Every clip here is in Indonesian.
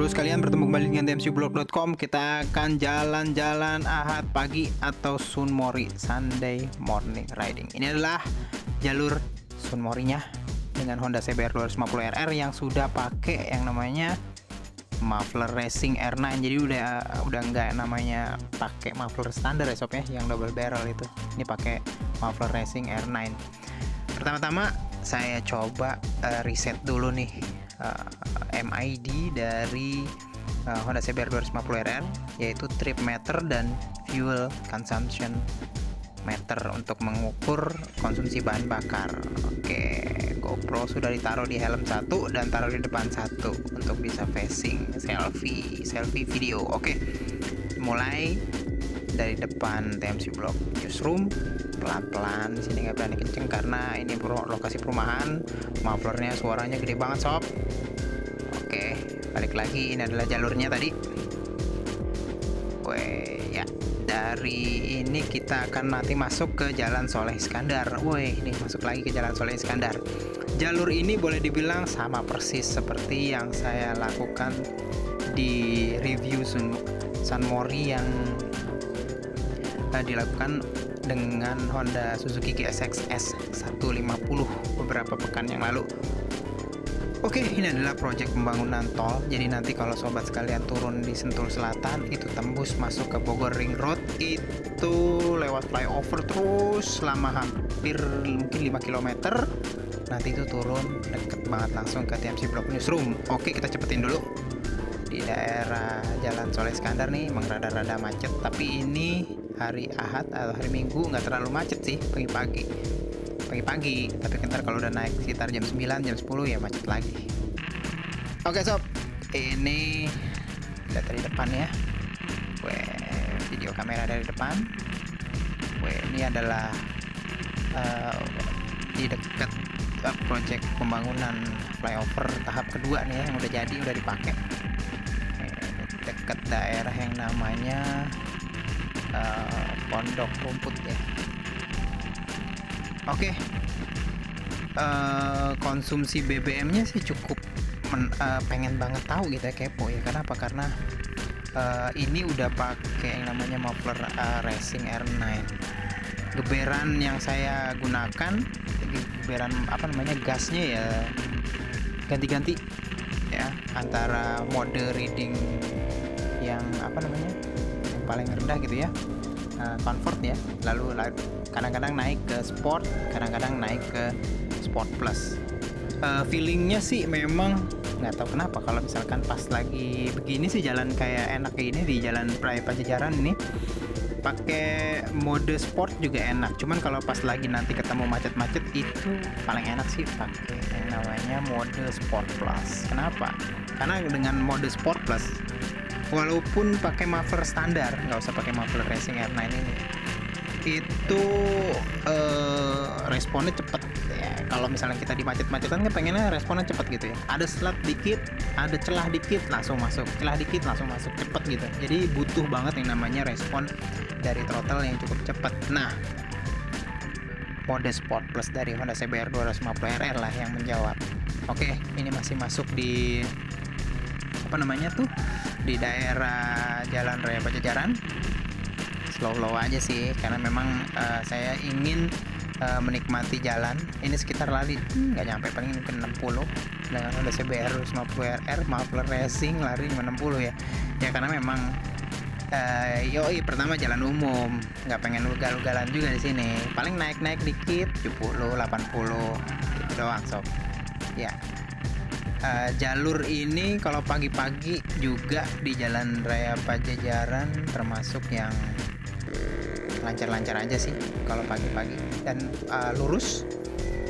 Bro sekalian, bertemu kembali dengan tmcblog.com. Kita akan jalan-jalan Ahad pagi atau Sunmori Sunday Morning Riding. Ini adalah jalur Sunmorinya dengan Honda CBR 250RR yang sudah pakai yang namanya muffler racing R9. Jadi udah nggak namanya pakai muffler standar ya sob ya, yang double barrel itu. Ini pakai muffler racing R9. Pertama-tama saya coba reset dulu nih MID dari Honda CBR 250RR, yaitu trip meter dan fuel consumption meter untuk mengukur konsumsi bahan bakar. Oke, GoPro sudah ditaruh di helm satu dan taruh di depan satu untuk bisa facing selfie video. Oke, mulai dari depan TMC Blog Newsroom, pelan-pelan. Di sini nggak berani kenceng karena ini lokasi perumahan. Mufflernya suaranya gede banget sob. Oke, balik lagi. Ini adalah jalurnya tadi. Weh, ya. Dari ini kita akan nanti masuk ke Jalan Soleh Iskandar. Woi, ini masuk lagi ke Jalan Soleh Iskandar. Jalur ini boleh dibilang sama persis seperti yang saya lakukan di review Sunmori yang dilakukan dengan Honda Suzuki GSX S150 beberapa pekan yang lalu. Oke, ini adalah proyek pembangunan tol. Jadi nanti kalau sobat sekalian turun di Sentul Selatan, itu tembus masuk ke Bogor Ring Road, itu lewat flyover terus selama hampir mungkin 5 km. Nanti itu turun deket banget langsung ke TMC Blog Newsroom. Oke, kita cepetin dulu. Di daerah Jalan Soleh Iskandar nih emang rada-rada macet, tapi ini hari Ahad atau hari Minggu nggak terlalu macet sih pagi-pagi, tapi ntar kalau udah naik sekitar jam 9, jam 10 ya macet lagi. Oke sob, ini lihat dari depan ya. Video kamera dari depan. Ini adalah di dekat proyek pembangunan flyover tahap kedua nih ya, yang udah jadi, udah dipakai. Dekat daerah yang namanya Pondok Rumput ya. Oke, konsumsi BBM-nya sih cukup pengen banget tahu gitu ya, kepo ya. Kenapa? Karena ini udah pakai yang namanya muffler racing R9. Geberan yang saya gunakan, geberan apa namanya, gasnya ya ganti-ganti ya, antara mode reading yang apa namanya, yang paling rendah gitu ya, comfort ya, lalu kadang-kadang naik ke sport, kadang-kadang naik ke sport plus. Feelingnya sih memang nggak tahu kenapa kalau misalkan pas lagi begini sih jalan kayak enak kayak ini di Jalan Raya Pajajaran ini pakai mode sport juga enak. Cuman kalau pas lagi nanti ketemu macet-macet itu paling enak sih pakai yang namanya mode sport plus. Kenapa? Karena dengan mode sport plus, walaupun pakai muffler standar, nggak usah pakai muffler racing R9 ini, itu responnya cepet ya. Kalau misalnya kita di macet-macetan kan pengennya responnya cepet gitu ya, ada slat dikit, ada celah dikit langsung masuk, celah dikit langsung masuk, cepet gitu. Jadi butuh banget yang namanya respon dari throttle yang cukup cepet. Nah, mode Sport Plus dari Honda CBR 250RR lah yang menjawab. Oke, ini masih masuk di apa namanya tuh, di daerah Jalan Raya Pajajaran. Slow aja sih, karena memang saya ingin menikmati jalan. Ini sekitar lari nggak nyampe, paling mungkin 60 dengan Honda CBR 250RR muffler racing lari 60 ya. Ya karena memang pertama jalan umum, nggak pengen ugal-ugalan juga di sini. Paling naik dikit 70, 80 gitu doang sob. Ya. Jalur ini kalau pagi-pagi juga di Jalan Raya Pajajaran termasuk yang lancar-lancar aja sih kalau pagi-pagi, dan lurus.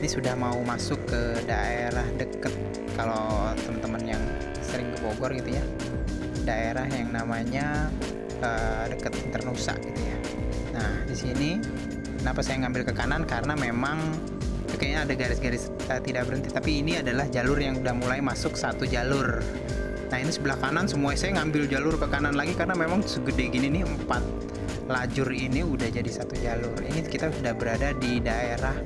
Ini sudah mau masuk ke daerah deket, kalau teman-teman yang sering ke Bogor gitu ya, daerah yang namanya deket Internusa gitu ya. Nah di sini kenapa saya ngambil ke kanan, karena memang kayaknya ada garis-garis tidak berhenti, tapi ini adalah jalur yang udah mulai masuk satu jalur. Nah ini sebelah kanan semua saya ngambil jalur ke kanan lagi karena memang segede gini nih, 4 lajur ini udah jadi satu jalur. Ini kita sudah berada di daerah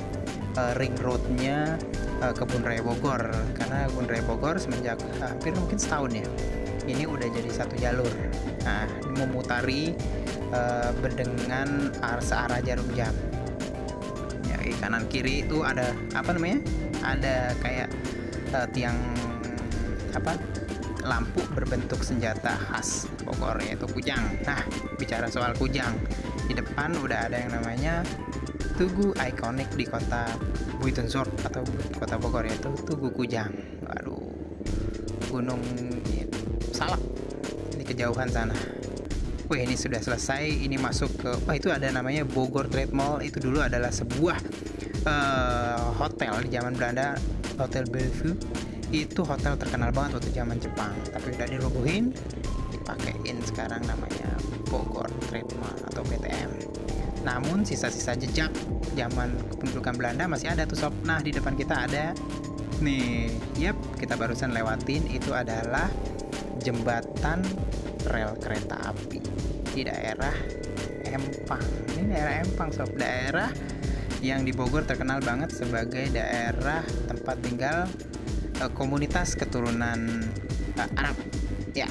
ring roadnya Kebun Raya Bogor, karena Kebun Raya Bogor semenjak hampir mungkin setahun ya ini udah jadi satu jalur. Nah, ini memutari dengan searah jarum jam. Ya, kanan kiri itu ada apa namanya? Ada kayak tiang lampu berbentuk senjata khas Bogor, yaitu kujang. Nah, bicara soal kujang, di depan udah ada yang namanya tugu ikonik di kota Buitenzorg atau kota Bogor, yaitu Tugu Kujang. Waduh, gunung Salak di kejauhan sana. Wih, ini sudah selesai. Ini masuk ke itu ada namanya Bogor Trade Mall. Itu dulu adalah sebuah hotel di zaman Belanda, Hotel Bellevue. Itu hotel terkenal banget waktu zaman Jepang, tapi udah dirubuhin, dipakein sekarang namanya Bogor Trade Mall atau BTM. Namun sisa-sisa jejak zaman kependudukan Belanda masih ada tuh sob. Nah, di depan kita ada nih, kita barusan lewatin, itu adalah jembatan rel kereta api di daerah Empang. Ini daerah Empang sob, daerah yang di Bogor terkenal banget sebagai daerah tempat tinggal komunitas keturunan Arab ya.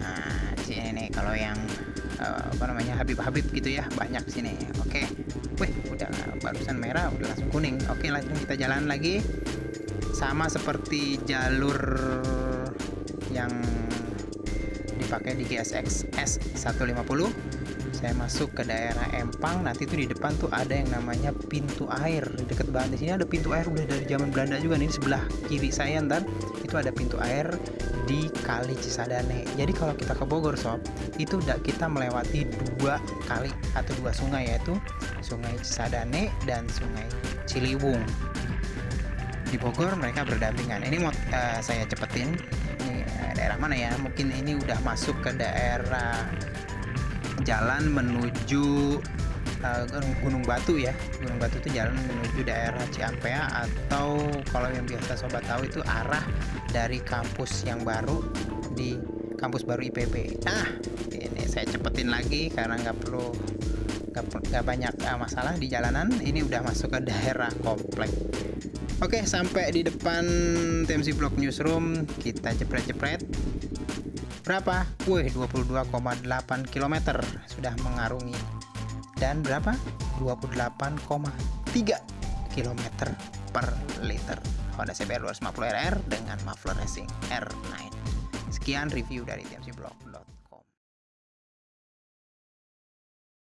Nah, di sini nih kalau yang Habib gitu ya, banyak di sini. Oke. Wih, udah barusan merah udah langsung kuning. Oke, langsung kita jalan lagi. Sama seperti jalur yang dipakai di GSX S150. Saya masuk ke daerah Empang. Nanti tuh di depan tuh ada yang namanya pintu air. Deket banget di sini ada pintu air udah dari zaman Belanda juga nih. Di sebelah kiri saya ntar itu ada pintu air di Kali Cisadane. Jadi kalau kita ke Bogor sob, itu kita melewati dua kali atau dua sungai, yaitu Sungai Cisadane dan Sungai Ciliwung. Di Bogor mereka berdampingan. Ini mau saya cepetin. Ini daerah mana ya? Mungkin ini udah masuk ke daerah jalan menuju Gunung Batu ya. Gunung Batu itu jalan menuju daerah Ciampea, atau kalau yang biasa sobat tahu itu arah dari kampus yang baru di kampus baru IPB. Nah, ini saya cepetin lagi karena nggak banyak masalah di jalanan. Ini udah masuk ke daerah komplek. Oke, sampai di depan TMC Blog Newsroom. Kita jepret-jepret. Berapa? Wih, 22,8 km sudah mengarungi. Dan berapa? 28,3 km per liter. Honda CBR 250 RR dengan muffler racing R9. Sekian review dari TMC Blog.